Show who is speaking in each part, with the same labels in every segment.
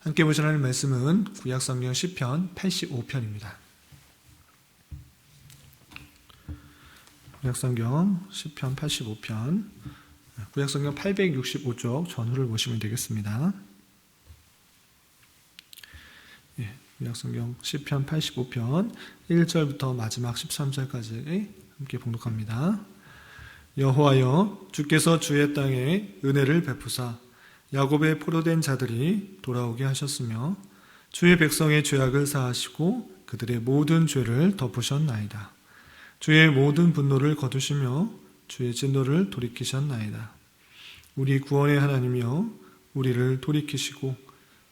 Speaker 1: 함께 보실 하나님 말씀은 구약성경 시편 85편입니다. 구약성경 시편 85편, 구약성경 865쪽 전후를 보시면 되겠습니다. 구약성경 시편 85편 1절부터 마지막 13절까지 함께 봉독합니다. 여호와여, 주께서 주의 땅에 은혜를 베푸사 야곱의 포로된 자들이 돌아오게 하셨으며 주의 백성의 죄악을 사하시고 그들의 모든 죄를 덮으셨나이다. 주의 모든 분노를 거두시며 주의 진노를 돌이키셨나이다. 우리 구원의 하나님이여, 우리를 돌이키시고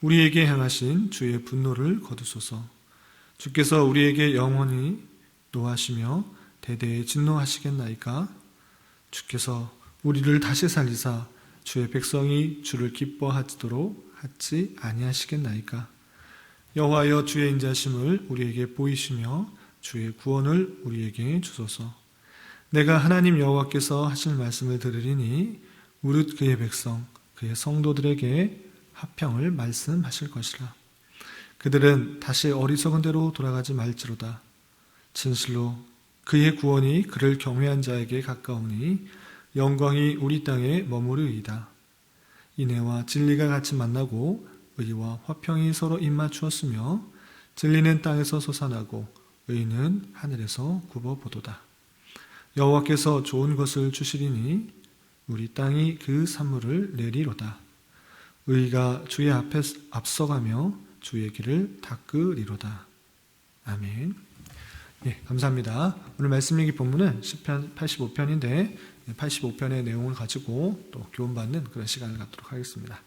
Speaker 1: 우리에게 향하신 주의 분노를 거두소서. 주께서 우리에게 영원히 노하시며 대대에 진노하시겠나이까? 주께서 우리를 다시 살리사 주의 백성이 주를 기뻐하도록 하지 아니하시겠나이까? 여호와여, 주의 인자심을 우리에게 보이시며 주의 구원을 우리에게 주소서. 내가 하나님 여호와께서 하실 말씀을 들으리니 무릇 그의 백성, 그의 성도들에게 화평을 말씀하실 것이라. 그들은 다시 어리석은 대로 돌아가지 말지로다. 진실로 그의 구원이 그를 경외한 자에게 가까우니 영광이 우리 땅에 머무르이다. 인애와 진리가 같이 만나고 의와 화평이 서로 입맞추었으며 진리는 땅에서 솟아나고 의는 하늘에서 굽어보도다. 여호와께서 좋은 것을 주시리니 우리 땅이 그 산물을 내리로다. 의가 주의 앞에 앞서가며 주의 길을 닦으리로다. 아멘. 감사합니다. 오늘 말씀 읽기 본문은 시편 85편인데 85편의 내용을 가지고 또 교훈받는 그런 시간을 갖도록 하겠습니다.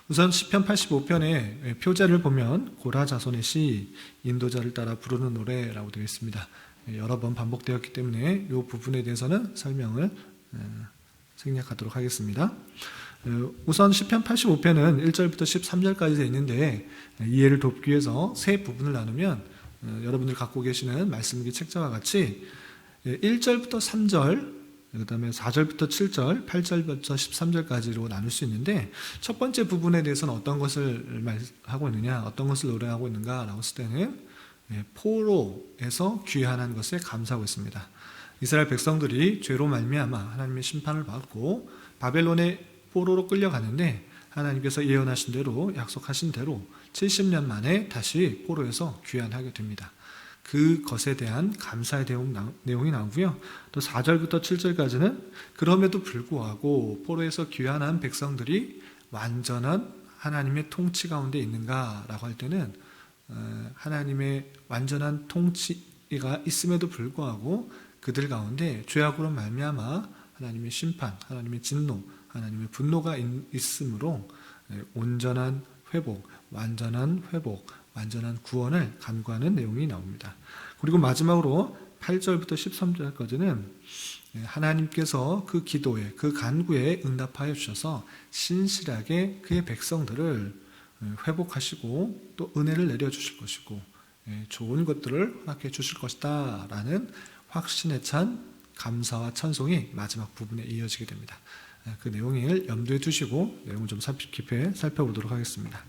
Speaker 1: 우선 시편 85편의 표제를 보면 고라 자손의 시, 인도자를 따라 부르는 노래라고 되어 있습니다. 여러 번 반복되었기 때문에 이 부분에 대해서는 설명을 생략하도록 하겠습니다. 우선 시편 85편은 1절부터 13절까지 되어 있는데 이해를 돕기 위해서 세 부분을 나누면 여러분들 갖고 계시는 말씀기 책자와 같이 1절부터 3절, 그 다음에 4절부터 7절, 8절부터 13절까지로 나눌 수 있는데 첫 번째 부분에 대해서는 어떤 것을 하고 있느냐, 어떤 것을 노래하고 있는가 라고 했을 때는 포로에서 귀환한 것에 감사하고 있습니다. 이스라엘 백성들이 죄로 말미암아 하나님의 심판을 받고 바벨론의 포로로 끌려가는데 하나님께서 예언하신 대로, 약속하신 대로 70년 만에 다시 포로에서 귀환하게 됩니다. 그것에 대한 감사의 내용이 나오고요. 또 4절부터 7절까지는 그럼에도 불구하고 포로에서 귀환한 백성들이 완전한 하나님의 통치 가운데 있는가라고 할 때는 하나님의 완전한 통치가 있음에도 불구하고 그들 가운데 죄악으로 말미암아 하나님의 심판, 하나님의 진노, 하나님의 분노가 있으므로 온전한 회복, 완전한 구원을 간구하는 내용이 나옵니다. 그리고 마지막으로 8절부터 13절까지는 하나님께서 그 기도에, 그 간구에 응답하여 주셔서 신실하게 그의 백성들을 회복하시고 또 은혜를 내려주실 것이고 좋은 것들을 허락해 주실 것이다 라는 확신에 찬 감사와 찬송이 마지막 부분에 이어지게 됩니다. 그 내용을 염두에 두시고 내용을 좀 깊이 살펴보도록 하겠습니다.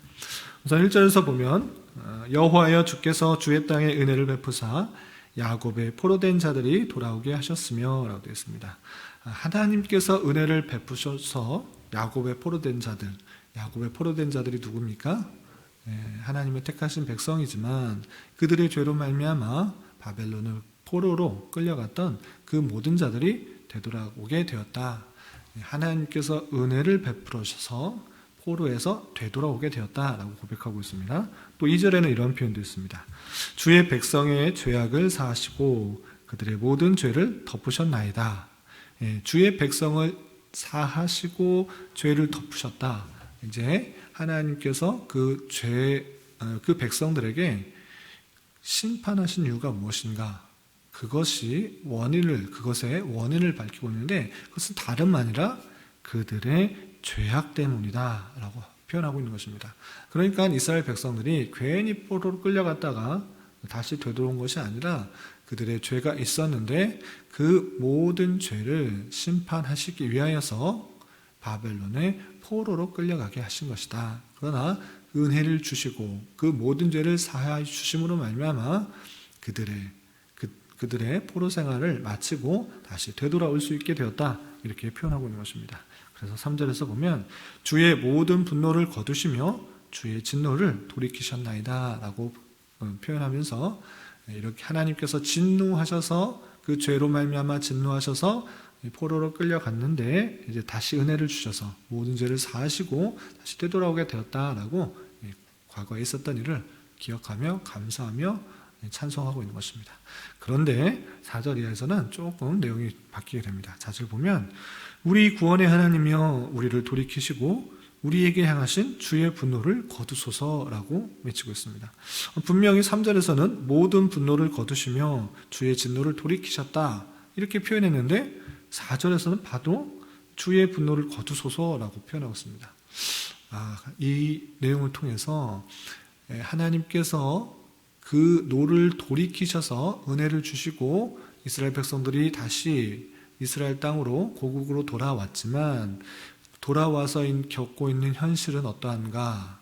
Speaker 1: 우선 1절에서 보면 여호와여, 주께서 주의 땅에 은혜를 베푸사 야곱의 포로된 자들이 돌아오게 하셨으며 라고 되어 있습니다. 하나님께서 은혜를 베푸셔서 야곱의 포로된 자들이 누굽니까? 하나님의 택하신 백성이지만 그들의 죄로 말미암아 바벨론을 포로로 끌려갔던 그 모든 자들이 되돌아오게 되었다. 하나님께서 은혜를 베풀어서 포로에서 되돌아오게 되었다라고 고백하고 있습니다. 또 2절에는 이런 표현도 있습니다. 주의 백성의 죄악을 사하시고 그들의 모든 죄를 덮으셨나이다. 주의 백성을 사하시고 죄를 덮으셨다. 이제 하나님께서 그 백성들에게 심판하신 이유가 무엇인가? 그것의 원인을 밝히고 있는데 그것은 다름 아니라 그들의 죄악 때문이다 라고 표현하고 있는 것입니다. 그러니까 이스라엘 백성들이 괜히 포로로 끌려갔다가 다시 되돌아온 것이 아니라 그들의 죄가 있었는데 그 모든 죄를 심판하시기 위하여서 바벨론의 포로로 끌려가게 하신 것이다. 그러나 은혜를 주시고 그 모든 죄를 사하여 주심으로 말미암아 그들의 포로 생활을 마치고 다시 되돌아올 수 있게 되었다. 이렇게 표현하고 있는 것입니다. 그래서 3절에서 보면 주의 모든 분노를 거두시며 주의 진노를 돌이키셨나이다 라고 표현하면서 이렇게 하나님께서 진노하셔서 그 죄로 말미암아 진노하셔서 포로로 끌려갔는데 이제 다시 은혜를 주셔서 모든 죄를 사하시고 다시 되돌아오게 되었다라고 과거에 있었던 일을 기억하며 감사하며 찬송하고 있는 것입니다. 그런데 4절 이하에서는 조금 내용이 바뀌게 됩니다. 4절 보면 우리 구원의 하나님이여 우리를 돌이키시고 우리에게 향하신 주의 분노를 거두소서라고 외치고 있습니다. 분명히 3절에서는 모든 분노를 거두시며 주의 진노를 돌이키셨다 이렇게 표현했는데 4절에서는 봐도 주의 분노를 거두소서라고 표현하고 있습니다. 이 내용을 통해서 하나님께서 그 노를 돌이키셔서 은혜를 주시고 이스라엘 백성들이 다시 이스라엘 땅으로 고국으로 돌아왔지만 돌아와서 겪고 있는 현실은 어떠한가?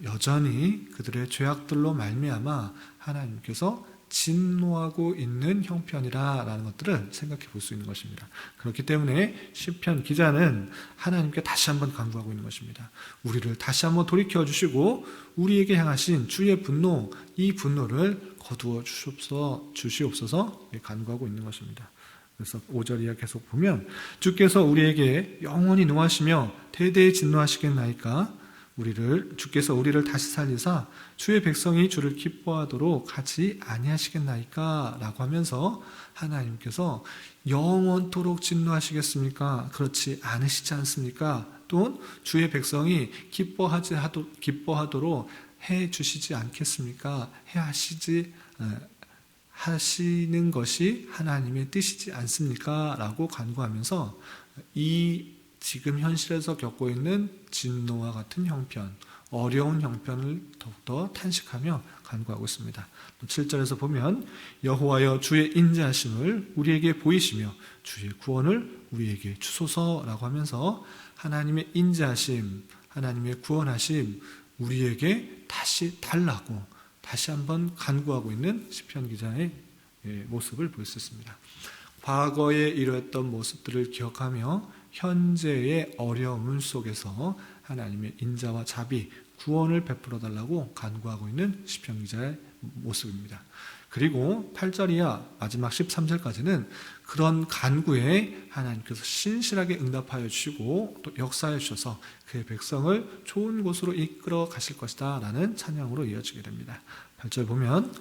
Speaker 1: 여전히 그들의 죄악들로 말미암아 하나님께서 진노하고 있는 형편이라는 것들을 생각해 볼 수 있는 것입니다. 그렇기 때문에 시편 기자는 하나님께 다시 한번 간구하고 있는 것입니다. 우리를 다시 한번 돌이켜 주시고 우리에게 향하신 주의 분노, 이 분노를 거두어 주시옵소서 간구하고 있는 것입니다. 그래서 5절 이하 계속 보면 주께서 우리에게 영원히 노하시며 대대에 진노하시겠나이까 주께서 우리를 다시 살리사 주의 백성이 주를 기뻐하도록 하지 아니하시겠나이까 라고 하면서 하나님께서 영원토록 진노하시겠습니까? 그렇지 않으시지 않습니까? 또 주의 백성이 기뻐하도록 해 주시지 않겠습니까? 하시는 것이 하나님의 뜻이지 않습니까? 라고 간구하면서 이 지금 현실에서 겪고 있는 진노와 같은 형편, 어려운 형편을 더욱더 탄식하며 간구하고 있습니다. 7절에서 보면 여호와여 주의 인자하심을 우리에게 보이시며 주의 구원을 우리에게 주소서라고 하면서 하나님의 인자하심, 하나님의 구원하심 우리에게 다시 달라고 다시 한번 간구하고 있는 시편 기자의 모습을 볼 수 있습니다. 과거에 이루었던 모습들을 기억하며 현재의 어려움 속에서 하나님의 인자와 자비, 구원을 베풀어 달라고 간구하고 있는 시편 기자의 모습입니다. 그리고 8절 이하 마지막 13절까지는 그런 간구에 하나님께서 신실하게 응답하여 주시고 또 역사해 주셔서 그의 백성을 좋은 곳으로 이끌어 가실 것이다 라는 찬양으로 이어지게 됩니다. 8절 보면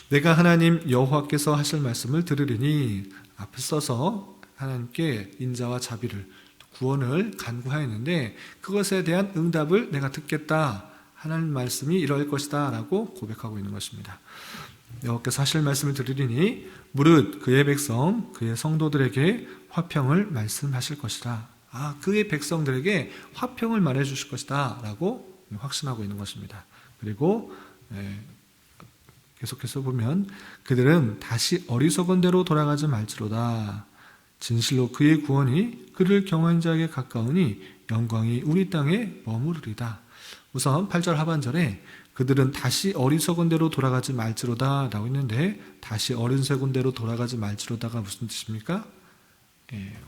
Speaker 1: 내가 하나님 여호와께서 하실 말씀을 들으리니 앞에 써서 하나님께 인자와 자비를 구원을 간구하였는데 그것에 대한 응답을 내가 듣겠다. 하나님 말씀이 이럴 것이다 라고 고백하고 있는 것입니다. 여호와께서 하실 말씀을 들으리니 무릇 그의 백성 그의 성도들에게 화평을 말씀하실 것이다. 그의 백성들에게 화평을 말해 주실 것이다 라고 확신하고 있는 것입니다. 그리고 계속해서 보면 그들은 다시 어리석은 대로 돌아가지 말지로다. 진실로 그의 구원이 그를 경외하는 자에게 가까우니 영광이 우리 땅에 머무르리다. 우선 8절 하반절에 그들은 다시 어리석은 대로 돌아가지 말지로다 라고 있는데 다시 어리석은 대로 돌아가지 말지로다가 무슨 뜻입니까?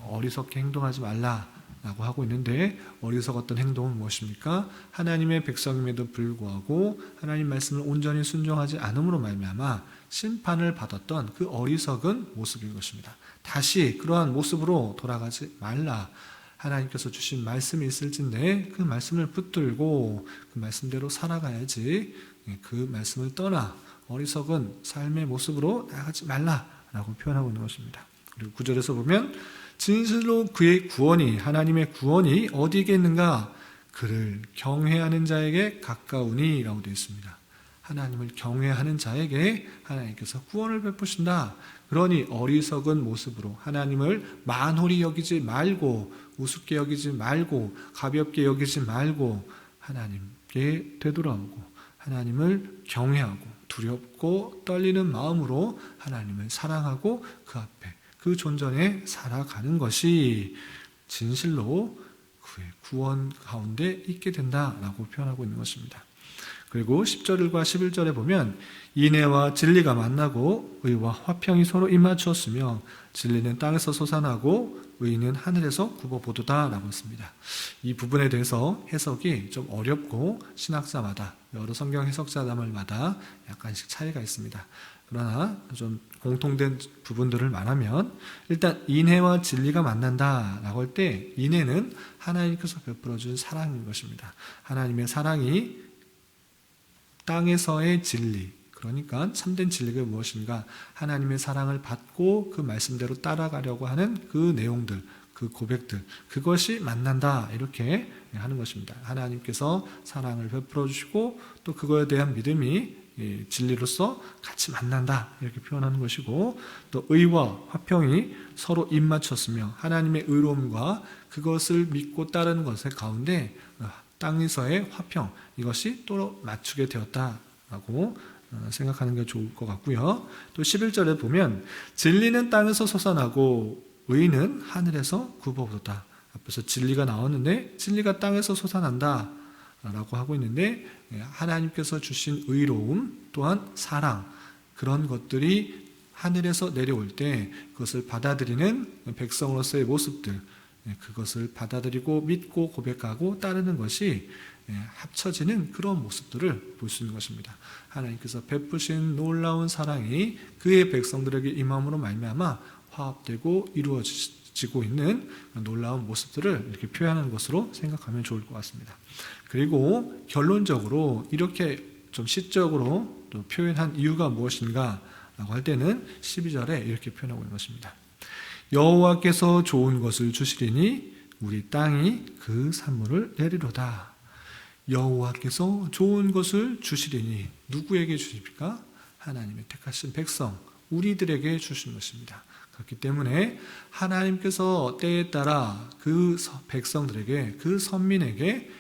Speaker 1: 어리석게 행동하지 말라라고 하고 있는데 어리석었던 행동은 무엇입니까? 하나님의 백성임에도 불구하고 하나님 말씀을 온전히 순종하지 않음으로 말미암아 심판을 받았던 그 어리석은 모습인 것입니다. 다시 그러한 모습으로 돌아가지 말라. 하나님께서 주신 말씀이 있을진데 그 말씀을 붙들고 그 말씀대로 살아가야지 그 말씀을 떠나 어리석은 삶의 모습으로 나아가지 말라라고 표현하고 있는 것입니다. 그리고 9절에서 보면 진실로 그의 구원이 하나님의 구원이 어디에 있는가? 그를 경외하는 자에게 가까우니 라고 되어 있습니다. 하나님을 경외하는 자에게 하나님께서 구원을 베푸신다. 그러니 어리석은 모습으로 하나님을 만홀히 여기지 말고 우습게 여기지 말고 가볍게 여기지 말고 하나님께 되돌아오고 하나님을 경외하고 두렵고 떨리는 마음으로 하나님을 사랑하고 그 앞에 그 존전에 살아가는 것이 진실로 그의 구원 가운데 있게 된다라고 표현하고 있는 것입니다. 그리고 10절과 11절에 보면 인애와 진리가 만나고 의와 화평이 서로 입맞추었으며 진리는 땅에서 솟아나고 의는 하늘에서 굽어보도다 라고 했습니다. 이 부분에 대해서 해석이 좀 어렵고 신학자마다 여러 성경 해석자들마다 약간씩 차이가 있습니다. 그러나 좀 공통된 부분들을 말하면 일단 인애와 진리가 만난다라고 할 때 인애는 하나님께서 베풀어준 사랑인 것입니다. 하나님의 사랑이 땅에서의 진리, 그러니까 참된 진리가 무엇인가? 하나님의 사랑을 받고 그 말씀대로 따라가려고 하는 그 내용들, 그 고백들, 그것이 만난다 이렇게 하는 것입니다. 하나님께서 사랑을 베풀어 주시고 또 그거에 대한 믿음이 진리로서 같이 만난다 이렇게 표현하는 것이고, 또 의와 화평이 서로 입맞췄으며 하나님의 의로움과 그것을 믿고 따르는 것의 가운데 땅에서의 화평, 이것이 또 맞추게 되었다라고 생각하는 게 좋을 것 같고요. 또 11절에 보면 진리는 땅에서 솟아나고 의는 하늘에서 굽어오도다. 앞에서 진리가 나왔는데 진리가 땅에서 솟아난다 라고 하고 있는데, 하나님께서 주신 의로움 또한 사랑, 그런 것들이 하늘에서 내려올 때 그것을 받아들이는 백성으로서의 모습들, 그것을 받아들이고 믿고 고백하고 따르는 것이 합쳐지는 그런 모습들을 볼 수 있는 것입니다. 하나님께서 베푸신 놀라운 사랑이 그의 백성들에게 임함으로 말미암아 화합되고 이루어지고 있는 놀라운 모습들을 이렇게 표현하는 것으로 생각하면 좋을 것 같습니다. 그리고 결론적으로 이렇게 좀 시적으로 또 표현한 이유가 무엇인가 라고 할 때는 12절에 이렇게 표현하고 있는 것입니다. 여호와께서 좋은 것을 주시리니 우리 땅이 그 산물을 내리로다. 여호와께서 좋은 것을 주시리니 누구에게 주십니까? 하나님의 택하신 백성, 우리들에게 주신 것입니다. 그렇기 때문에 하나님께서 때에 따라 그 백성들에게, 그 선민에게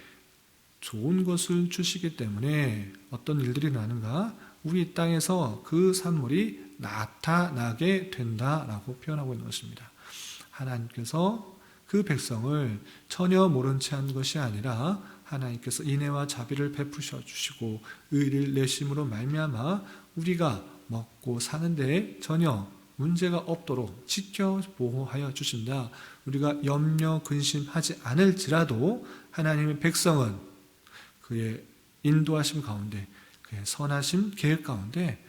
Speaker 1: 좋은 것을 주시기 때문에 어떤 일들이 나는가? 우리 땅에서 그 산물이 나타나게 된다라고 표현하고 있는 것입니다. 하나님께서 그 백성을 전혀 모른 채 한 것이 아니라 하나님께서 인애와 자비를 베푸셔 주시고 의를 내심으로 말미암아 우리가 먹고 사는데 전혀 문제가 없도록 지켜 보호하여 주신다. 우리가 염려 근심하지 않을지라도 하나님의 백성은 그의 인도하심 가운데, 그의 선하심 계획 가운데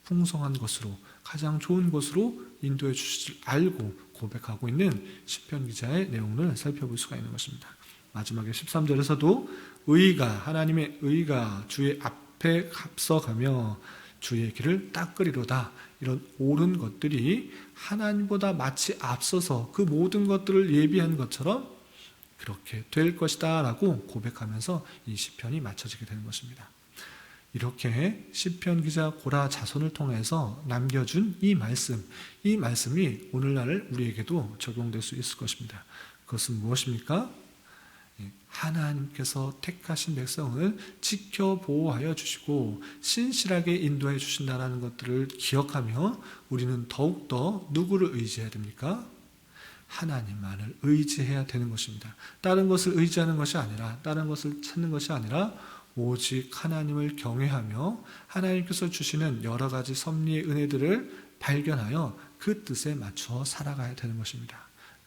Speaker 1: 풍성한 것으로, 가장 좋은 것으로 인도해 주실 줄 알고 고백하고 있는 시편 기자의 내용을 살펴볼 수가 있는 것입니다. 마지막에 13절에서도 하나님의 의가 주의 앞에 앞서가며 주의 길을 닦으리로다. 이런 옳은 것들이 하나님보다 마치 앞서서 그 모든 것들을 예비한 것처럼 그렇게 될 것이다 라고 고백하면서 이 시편이 맞춰지게 되는 것입니다. 이렇게 시편 기자 고라 자손을 통해서 남겨준 이 말씀이 오늘날 우리에게도 적용될 수 있을 것입니다. 그것은 무엇입니까? 하나님께서 택하신 백성을 지켜 보호하여 주시고 신실하게 인도해 주신다는 것들을 기억하며 우리는 더욱더 누구를 의지해야 됩니까? 하나님만을 의지해야 되는 것입니다. 다른 것을 의지하는 것이 아니라, 다른 것을 찾는 것이 아니라 오직 하나님을 경외하며 하나님께서 주시는 여러 가지 섭리의 은혜들을 발견하여 그 뜻에 맞추어 살아가야 되는 것입니다.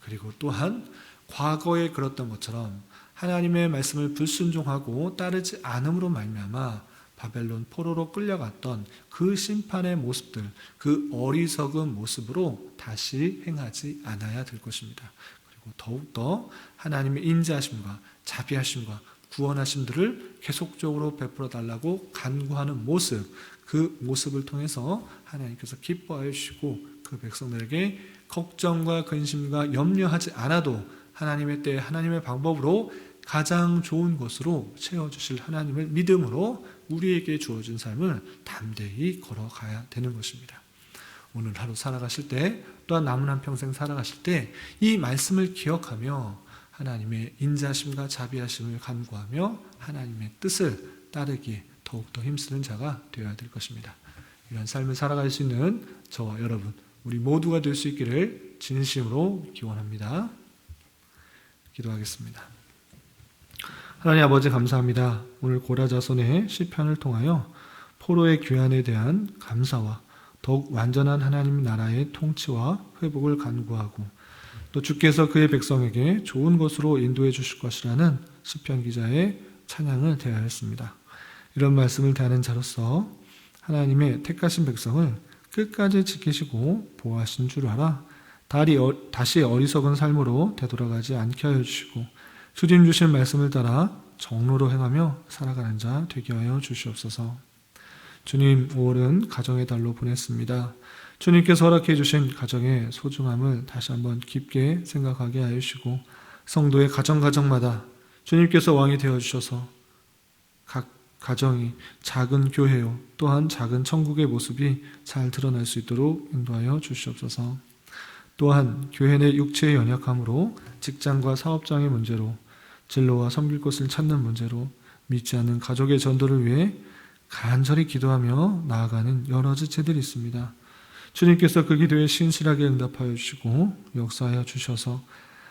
Speaker 1: 그리고 또한 과거에 그랬던 것처럼 하나님의 말씀을 불순종하고 따르지 않음으로 말미암아 바벨론 포로로 끌려갔던 그 심판의 모습들, 그 어리석은 모습으로 다시 행하지 않아야 될 것입니다. 그리고 더욱더 하나님의 인자하심과 자비하심과 구원하심들을 계속적으로 베풀어 달라고 간구하는 모습, 그 모습을 통해서 하나님께서 기뻐하여 주시고 그 백성들에게 걱정과 근심과 염려하지 않아도 하나님의 때 하나님의 방법으로 가장 좋은 것으로 채워주실 하나님을 믿음으로 우리에게 주어진 삶을 담대히 걸어가야 되는 것입니다. 오늘 하루 살아가실 때, 또한 남은 한평생 살아가실 때 이 말씀을 기억하며 하나님의 인자심과 자비하심을 간구하며 하나님의 뜻을 따르기에 더욱더 힘쓰는 자가 되어야 될 것입니다. 이런 삶을 살아갈 수 있는 저와 여러분, 우리 모두가 될 수 있기를 진심으로 기원합니다. 기도하겠습니다. 하나님 아버지 감사합니다. 오늘 고라자손의 시편을 통하여 포로의 귀환에 대한 감사와 더욱 완전한 하나님 나라의 통치와 회복을 간구하고 또 주께서 그의 백성에게 좋은 것으로 인도해 주실 것이라는 시편 기자의 찬양을 대하였습니다. 이런 말씀을 대하는 자로서 하나님의 택하신 백성을 끝까지 지키시고 보호하신 줄 알아 다시 어리석은 삶으로 되돌아가지 않게 하여 주시고 주님 주신 말씀을 따라 정로로 행하며 살아가는 자 되게 하여 주시옵소서. 주님, 5월은 가정의 달로 보냈습니다. 주님께서 허락해 주신 가정의 소중함을 다시 한번 깊게 생각하게 하여 주시고 성도의 가정마다 주님께서 왕이 되어 주셔서 각 가정이 작은 교회요 또한 작은 천국의 모습이 잘 드러날 수 있도록 인도하여 주시옵소서. 또한 교회 내 육체의 연약함으로 직장과 사업장의 문제로 진로와 섬길 곳을 찾는 문제로 믿지 않는 가족의 전도를 위해 간절히 기도하며 나아가는 여러 지체들이 있습니다. 주님께서 그 기도에 신실하게 응답하여 주시고 역사하여 주셔서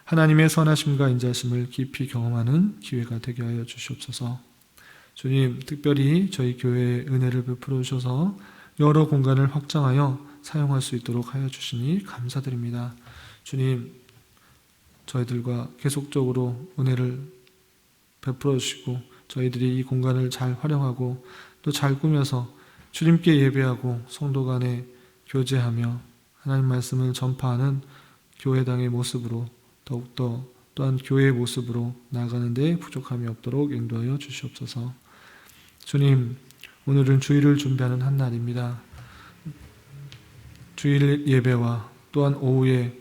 Speaker 1: 하나님의 선하심과 인자심을 깊이 경험하는 기회가 되게 하여 주시옵소서. 주님, 특별히 저희 교회에 은혜를 베풀어 주셔서 여러 공간을 확장하여 사용할 수 있도록 하여 주시니 감사드립니다. 주님, 저희들과 계속적으로 은혜를 베풀어 주시고 저희들이 이 공간을 잘 활용하고 또 잘 꾸며서 주님께 예배하고 성도 간에 교제하며 하나님 말씀을 전파하는 교회당의 모습으로 더욱더 또한 교회의 모습으로 나아가는 데 부족함이 없도록 인도하여 주시옵소서. 주님, 오늘은 주일을 준비하는 한 날입니다. 주일 예배와 또한 오후에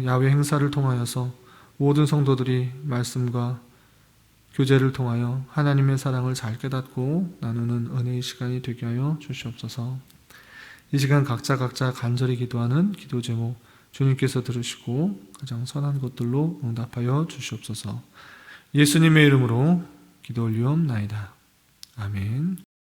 Speaker 1: 야외 행사를 통하여서 모든 성도들이 말씀과 교제를 통하여 하나님의 사랑을 잘 깨닫고 나누는 은혜의 시간이 되게 하여 주시옵소서. 이 시간 각자 간절히 기도하는 기도 제목 주님께서 들으시고 가장 선한 것들로 응답하여 주시옵소서. 예수님의 이름으로 기도 올리옵나이다. 아멘.